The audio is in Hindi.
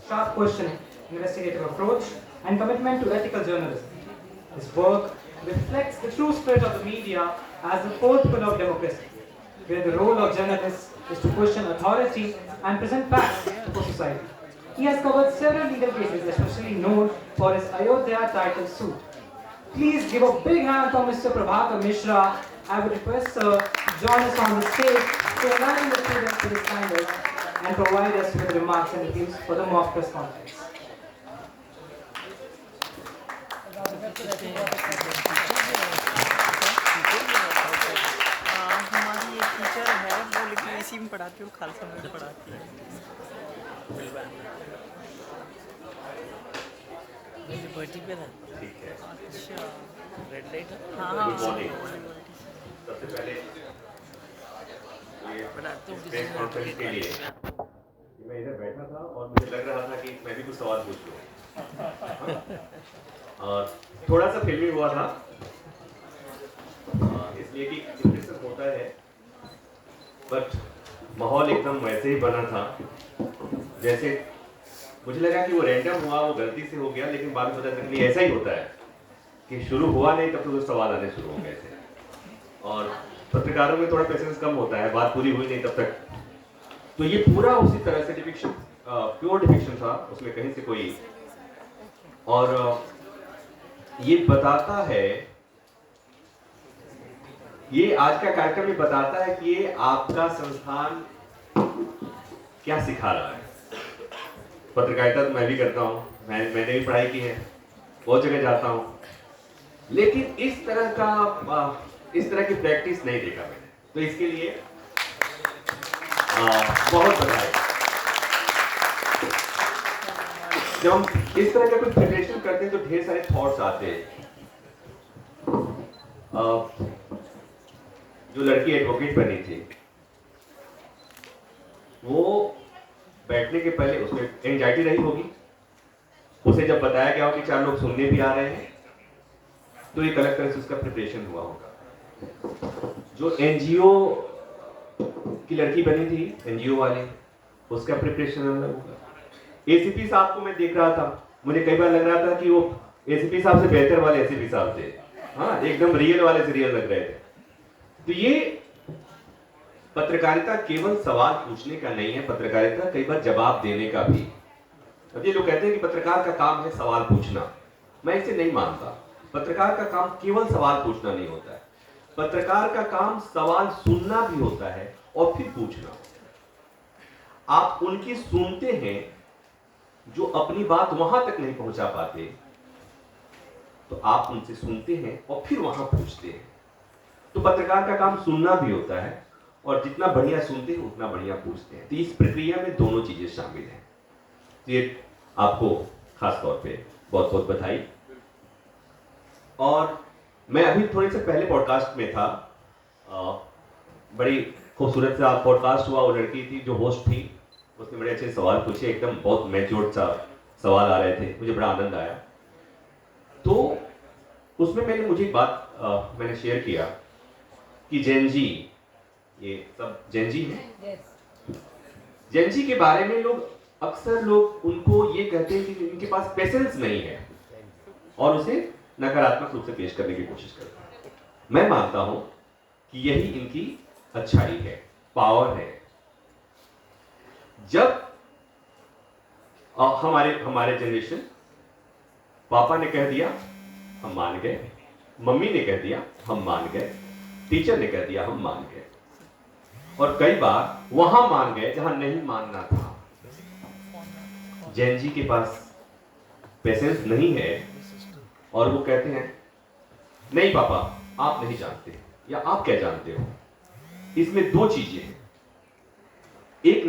sharp questioning, investigative approach, and commitment to ethical journalism. His work reflects the true spirit of the media as the fourth pillar of democracy, where the role of journalists is to question authority and present facts for society. He has covered several legal cases, especially known for his Ayodhya title suit. Please give a big hand for Mr. Prabhakar Mishra. I would request Sir to join us on the stage to enlighten the students to this standard and provide us with remarks and reviews for the mock press conference. हमारी एक टीचर है वो लेकिन इसी में पढ़ाती है और खालसा में पढ़ाती है। मेरी बर्थडे पे था। ठीक है। अच्छा रेड लाइट। हाँ गुड मॉर्निंग। सबसे पहले ये प्रेस कॉन्फ्रेंस के लिए मैं इधर बैठा था और मुझे लग रहा था कि मैं भी कुछ सवाल पूछ लूँ। और थोड़ा सा फिल्मी हुआ था इसलिए कि इंटरेस्ट होता है, बट माहौल एकदम वैसे ही बना था जैसे मुझे लगा कि वो रैंडम हुआ, वो गलती से हो गया, लेकिन बाद में पता चला कि ऐसा ही होता है कि शुरू हुआ नहीं तब तो सवाल आने शुरू हो गए थे। और पत्रकारों में थोड़ा पेशेंस कम होता है, बात पूरी हुई नहीं तब तक। तो ये पूरा उसी तरह से डिपिक्शन, प्योर डिपिक्शन था, उसमें कहीं से कोई, और ये बताता है, ये आज का कार्यक्रम ये बताता है कि ये आपका संस्थान क्या सिखा रहा है। पत्रकारिता तो मैं भी करता हूँ, मैंने भी पढ़ाई की है, बहुत जगह जाता हूँ, लेकिन इस तरह की प्रैक्टिस नहीं देखा मैंने। तो इसके लिए बहुत बधाई। जब हम इस तरह का कोई प्रिपरेशन करते हैं तो ढेर सारे थॉट्स आते हैं। जो लड़की एडवोकेट बनी थी वो बैठने के पहले उसमें एंजाइटी रही होगी, उसे जब बताया गया हो कि 4 लोग सुनने भी आ रहे हैं तो एक अलग तरह से उसका प्रिपरेशन हुआ होगा। जो एनजीओ की लड़की बनी थी, एनजीओ वाले, उसका प्रिपरेशन अलग होगा। एसीपी साहब को मैं देख रहा था, मुझे कई बार लग रहा था कि वो एसीपी साहब से बेहतर वाले एसीपी साहब थे। हाँ, एकदम रियल वाले से रियल लग रहे थे। तो ये पत्रकारिता केवल सवाल पूछने का नहीं है, पत्रकारिता कई बार जवाब देने का भी। अब ये लोग कहते हैं कि पत्रकार का काम है सवाल पूछना, मैं इसे नहीं मानता। पत्रकार का काम केवल सवाल पूछना नहीं होता है, पत्रकार का काम सवाल सुनना भी होता है और फिर पूछना। आप उनकी सुनते हैं जो अपनी बात वहां तक नहीं पहुंचा पाते, तो आप उनसे सुनते हैं और फिर वहां पूछते हैं। तो पत्रकार का काम सुनना भी होता है और जितना बढ़िया सुनते हैं उतना बढ़िया पूछते हैं। तो इस प्रक्रिया में दोनों चीजें शामिल हैं। तो ये आपको खास तौर पे बहुत बहुत बधाई। और मैं अभी थोड़े से पहले पॉडकास्ट में था, बड़ी खूबसूरत सा पॉडकास्ट हुआ। वो लड़की थी जो होस्ट थी, उसने बड़े अच्छे सवाल पूछे, एकदम बहुत मैच्योर्ड सा सवाल आ रहे थे, मुझे बड़ा आनंद आया। तो उसमें मुझे एक बात मैंने शेयर किया कि जेनजी, ये सब जेनजी है, जेनजी के बारे में अक्सर लोग उनको ये कहते हैं कि इनके पास पेशेंस नहीं है और उसे नकारात्मक रूप से पेश करने की कोशिश करते हैं। मैं मानता हूं कि यही इनकी अच्छाई है, पावर है। जब हमारे जनरेशन, पापा ने कह दिया हम मान गए, मम्मी ने कह दिया हम मान गए, टीचर ने कह दिया हम मान गए, और कई बार वहां मान गए जहां नहीं मानना था। जैन जी के पास पेशेंस नहीं है और वो कहते हैं नहीं पापा आप नहीं जानते, या आप क्या जानते हो। इसमें दो चीजें हैं, एक